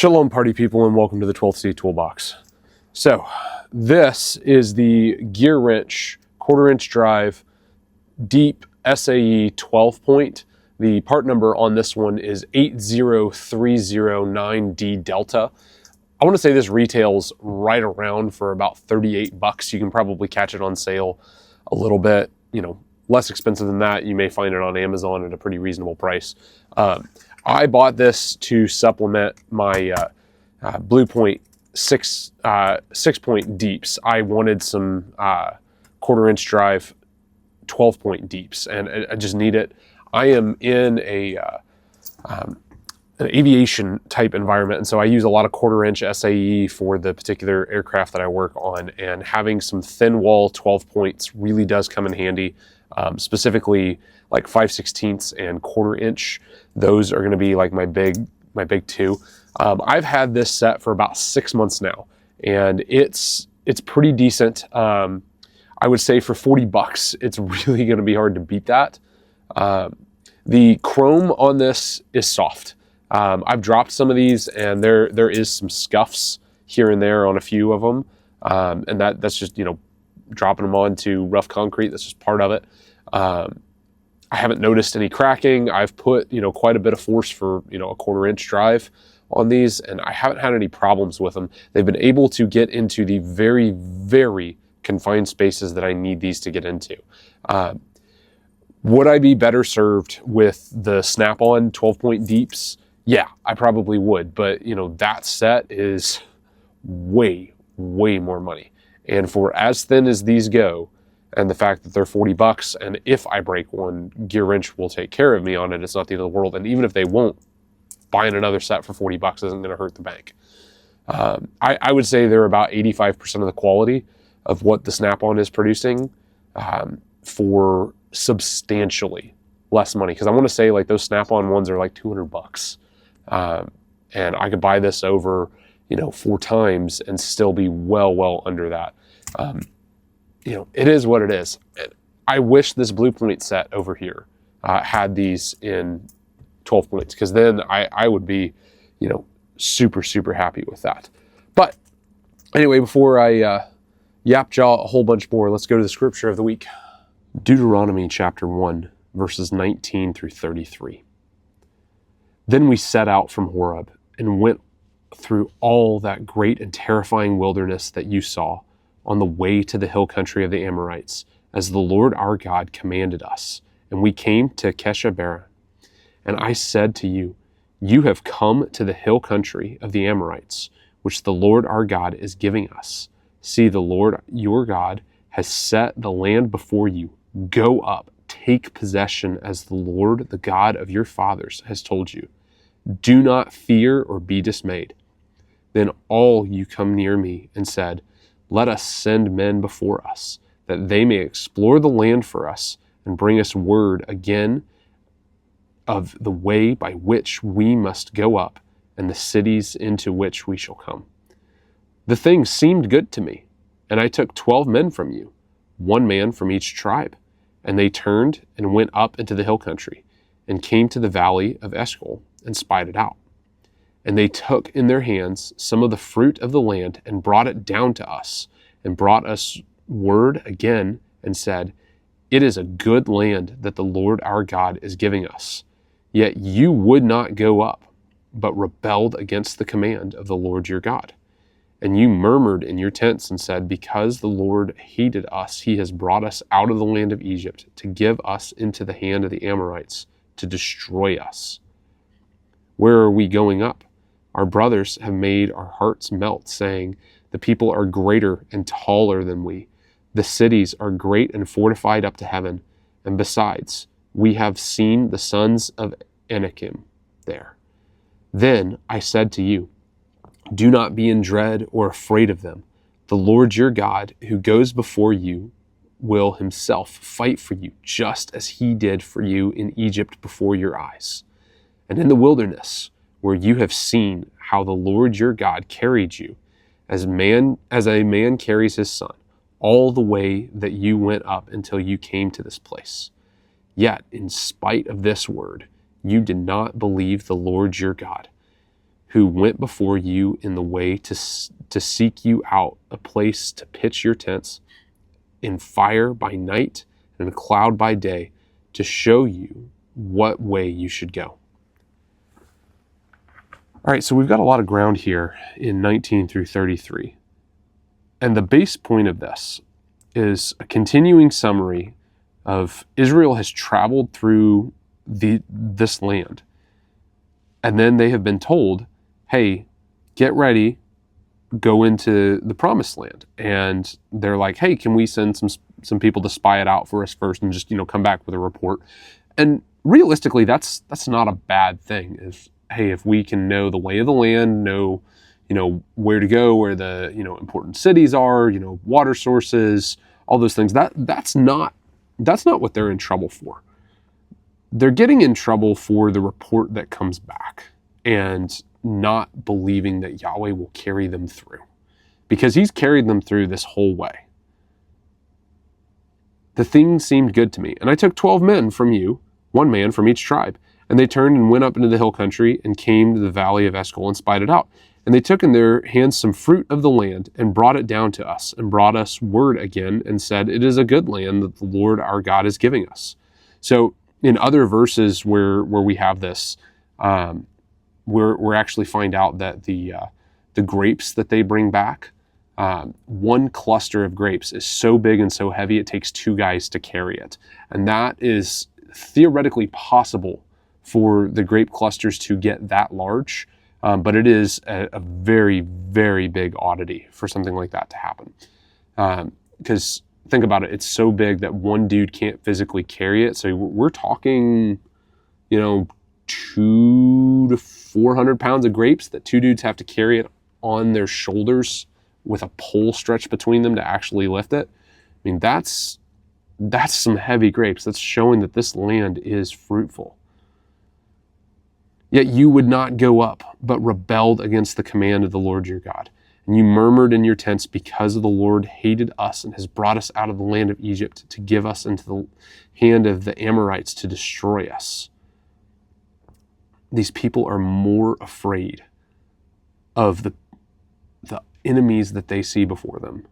Shalom party people, and welcome to the 12th SAE Toolbox. So this is the Gearwrench 1/4 inch drive deep SAE 12 point. The part number on this one is 80309D Delta. I want to say this retails right around for about 38 bucks. You can probably catch it on sale a little bit, less expensive than that. You may find it on Amazon at a pretty reasonable price. I bought this to supplement my Blue Point 6-point deeps. I wanted some 1/4 inch drive 12-point deeps, and I just need it. I am in an aviation type environment, and so I use a lot of 1/4 inch SAE for the particular aircraft that I work on, and having some thin wall 12 points really does come in handy, specifically like 5/16 and 1/4 inch. Those are going to be like my big two. I've had this set for about 6 months now, and it's pretty decent. I would say for 40 bucks, it's really going to be hard to beat that. The chrome on this is soft. I've dropped some of these, and there is some scuffs here and there on a few of them, and that's just dropping them onto rough concrete. That's just part of it. I haven't noticed any cracking. I've put quite a bit of force for a 1/4 inch drive on these, and I haven't had any problems with them. They've been able to get into the very, very confined spaces that I need these to get into. Would I be better served with the snap-on 12-point deeps? Yeah, I probably would, but that set is way, way more money. And for as thin as these go, and the fact that they're 40 bucks, and if I break one, Gearwrench will take care of me on it. It's not the end of the world. And even if they won't, buying another set for 40 bucks isn't going to hurt the bank. I would say they're about 85% of the quality of what the Snap-on is producing for substantially less money. Because I want to say like those Snap-on ones are like 200 bucks. And I could buy this over 4 times and still be well under that. It is what it is. I wish this Blue Point set over here had these in 12 points, because then I would be, super happy with that. But anyway, before I yap jaw a whole bunch more, let's go to the scripture of the week. Deuteronomy chapter 1, verses 19 through 33. Then we set out from Horeb and went through all that great and terrifying wilderness that you saw, on the way to the hill country of the Amorites, as the Lord our God commanded us. And we came to Kesha. And I said to you, you have come to the hill country of the Amorites, which the Lord our God is giving us. See, the Lord your God has set the land before you. Go up, take possession as the Lord, the God of your fathers, has told you. Do not fear or be dismayed. Then all you come near me and said, let us send men before us, that they may explore the land for us and bring us word again of the way by which we must go up and the cities into which we shall come. The thing seemed good to me, and I took 12 men from you, 1 man from each tribe, and they turned and went up into the hill country and came to the valley of Eshcol and spied it out. And they took in their hands some of the fruit of the land and brought it down to us and brought us word again and said, it is a good land that the Lord our God is giving us. Yet you would not go up, but rebelled against the command of the Lord your God. And you murmured in your tents and said, because the Lord hated us, he has brought us out of the land of Egypt to give us into the hand of the Amorites to destroy us. Where are we going up? Our brothers have made our hearts melt, saying, the people are greater and taller than we. The cities are great and fortified up to heaven. And besides, we have seen the sons of Anakim there. Then I said to you, do not be in dread or afraid of them. The Lord your God, who goes before you, will himself fight for you, just as he did for you in Egypt before your eyes. And in the wilderness, where you have seen how the Lord your God carried you, as a man carries his son, all the way that you went up until you came to this place. Yet, in spite of this word, you did not believe the Lord your God, who went before you in the way to seek you out a place to pitch your tents, in fire by night and in a cloud by day, to show you what way you should go. All right, so we've got a lot of ground here in 19 through 33. And the base point of this is a continuing summary of Israel has traveled through this land. And then they have been told, hey, get ready, go into the promised land. And they're like, hey, can we send some people to spy it out for us first and just, come back with a report? And realistically, that's not a bad thing. Hey, if we can know the lay of the land, know where to go, where the important cities are, water sources, all those things, that's not what they're in trouble for. They're getting in trouble for the report that comes back and not believing that Yahweh will carry them through, because he's carried them through this whole way. The thing seemed good to me, and I took 12 men from you, 1 man from each tribe, and they turned and went up into the hill country and came to the valley of Eshcol and spied it out. And they took in their hands some fruit of the land and brought it down to us, and brought us word again and said, it is a good land that the Lord our God is giving us. So in other verses where we have this, we're actually find out that the grapes that they bring back, 1 cluster of grapes is so big and so heavy it takes 2 guys to carry it. And that is theoretically possible for the grape clusters to get that large. But it is a very, very big oddity for something like that to happen. Because think about it, it's so big that 1 dude can't physically carry it. So we're talking, 200 to 400 pounds of grapes that 2 dudes have to carry it on their shoulders with a pole stretched between them to actually lift it. I mean, that's some heavy grapes. That's showing that this land is fruitful. Yet you would not go up, but rebelled against the command of the Lord your God. And you murmured in your tents because the Lord hated us and has brought us out of the land of Egypt to give us into the hand of the Amorites to destroy us. These people are more afraid of the enemies that they see before them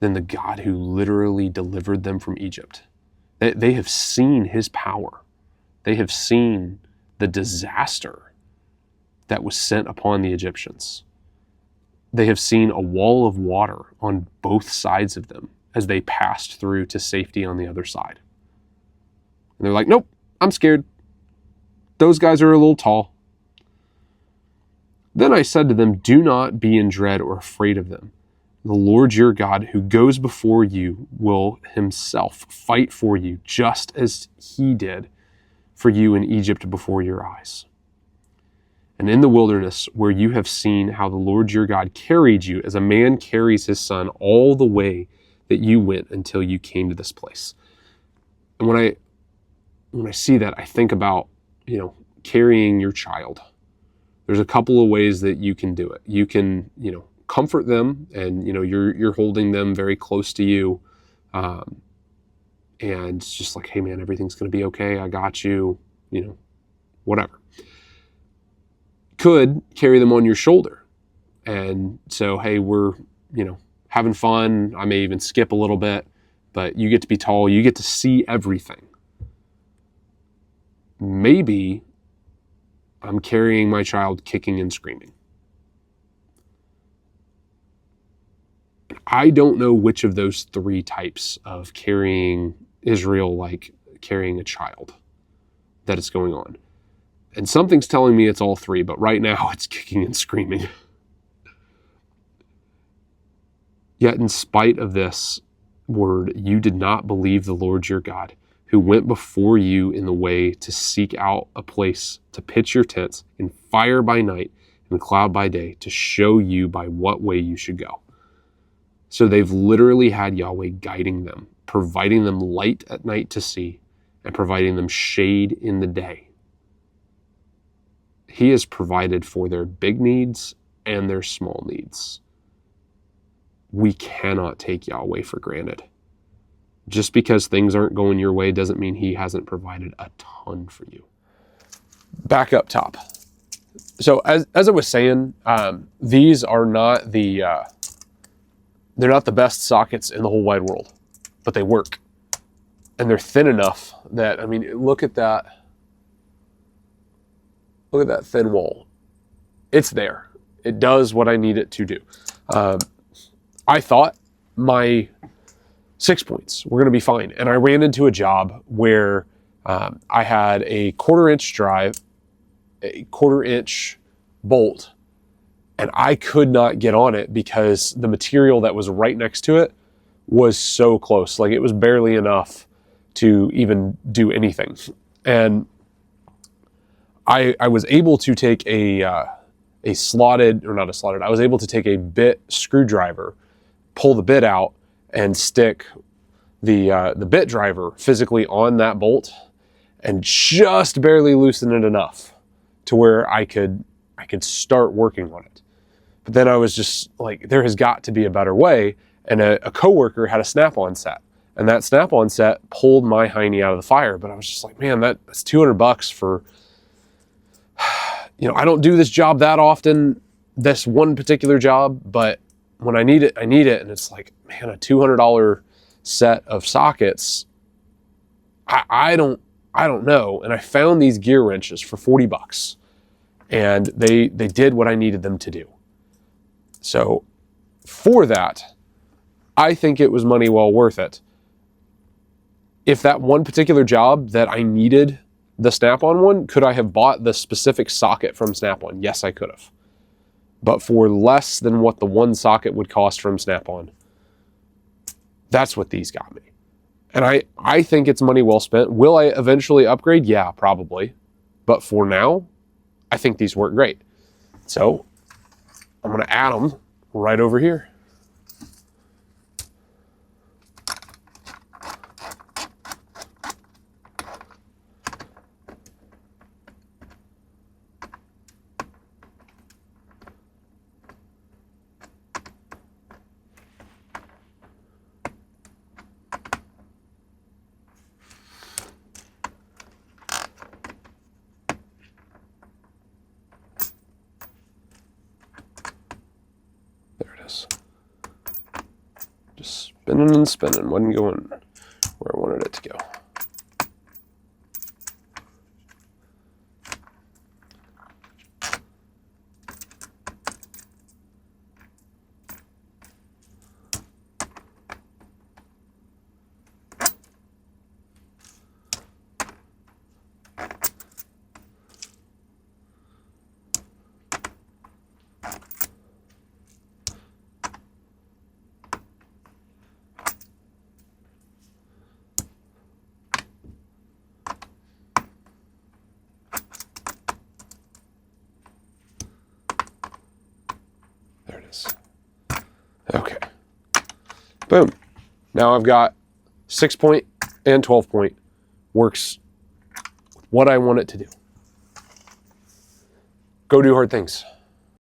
than the God who literally delivered them from Egypt. They have seen his power. They have seen the disaster that was sent upon the Egyptians. They have seen a wall of water on both sides of them as they passed through to safety on the other side. And they're like, nope, I'm scared. Those guys are a little tall. Then I said to them, do not be in dread or afraid of them. The Lord your God, who goes before you, will himself fight for you, just as he did for you in Egypt before your eyes. And in the wilderness, where you have seen how the Lord your God carried you as a man carries his son all the way that you went until you came to this place. And when I see that, I think about, carrying your child. There's a couple of ways that you can do it. You can, comfort them, and, you're holding them very close to you. And it's just like, hey man, everything's going to be okay. I got you, whatever. Could carry them on your shoulder. And so, hey, we're, having fun. I may even skip a little bit, but you get to be tall. You get to see everything. Maybe I'm carrying my child kicking and screaming. I don't know which of those 3 types of carrying Israel, like carrying a child, that is going on. And something's telling me it's all 3, but right now it's kicking and screaming. Yet in spite of this word, you did not believe the Lord your God, who went before you in the way to seek out a place to pitch your tents in fire by night and cloud by day, to show you by what way you should go. So they've literally had Yahweh guiding them, providing them light at night to see, and providing them shade in the day. He has provided for their big needs and their small needs. We cannot take Yahweh for granted. Just because things aren't going your way doesn't mean he hasn't provided a ton for you. Back up top. So as I was saying, these are not they're not the best sockets in the whole wide world, but they work. And they're thin enough that, I mean, look at that thin wall. It's there. It does what I need it to do. I thought my 6 points were going to be fine. And I ran into a job where I had a 1/4 inch drive, a 1/4 inch bolt, and I could not get on it because the material that was right next to it was so close. Like, it was barely enough to even do anything. And I was able to take I was able to take a bit screwdriver, pull the bit out, and stick the bit driver physically on that bolt, and just barely loosen it enough to where I could start working on it. But then I was just like, there has got to be a better way. And a coworker had a snap-on set, and that snap-on set pulled my hiney out of the fire. But I was just like, man, that's $200 for, I don't do this job that often, this one particular job, but when I need it, I need it. And it's like, man, a $200 set of sockets, I don't know. And I found these Gearwrenches for $40, and they did what I needed them to do. So for that, I think it was money well worth it. If that one particular job that I needed the Snap-on one, could I have bought the specific socket from Snap-on? Yes, I could have. But for less than what the one socket would cost from Snap-on, that's what these got me. And I think it's money well spent. Will I eventually upgrade? Yeah, probably. But for now, I think these work great. So I'm going to add them right over here. Just spinning and spinning, wasn't going where I wanted it to go. There it is. Okay. Boom. Now I've got 6 point and 12 point. Works what I want it to do. Go do hard things.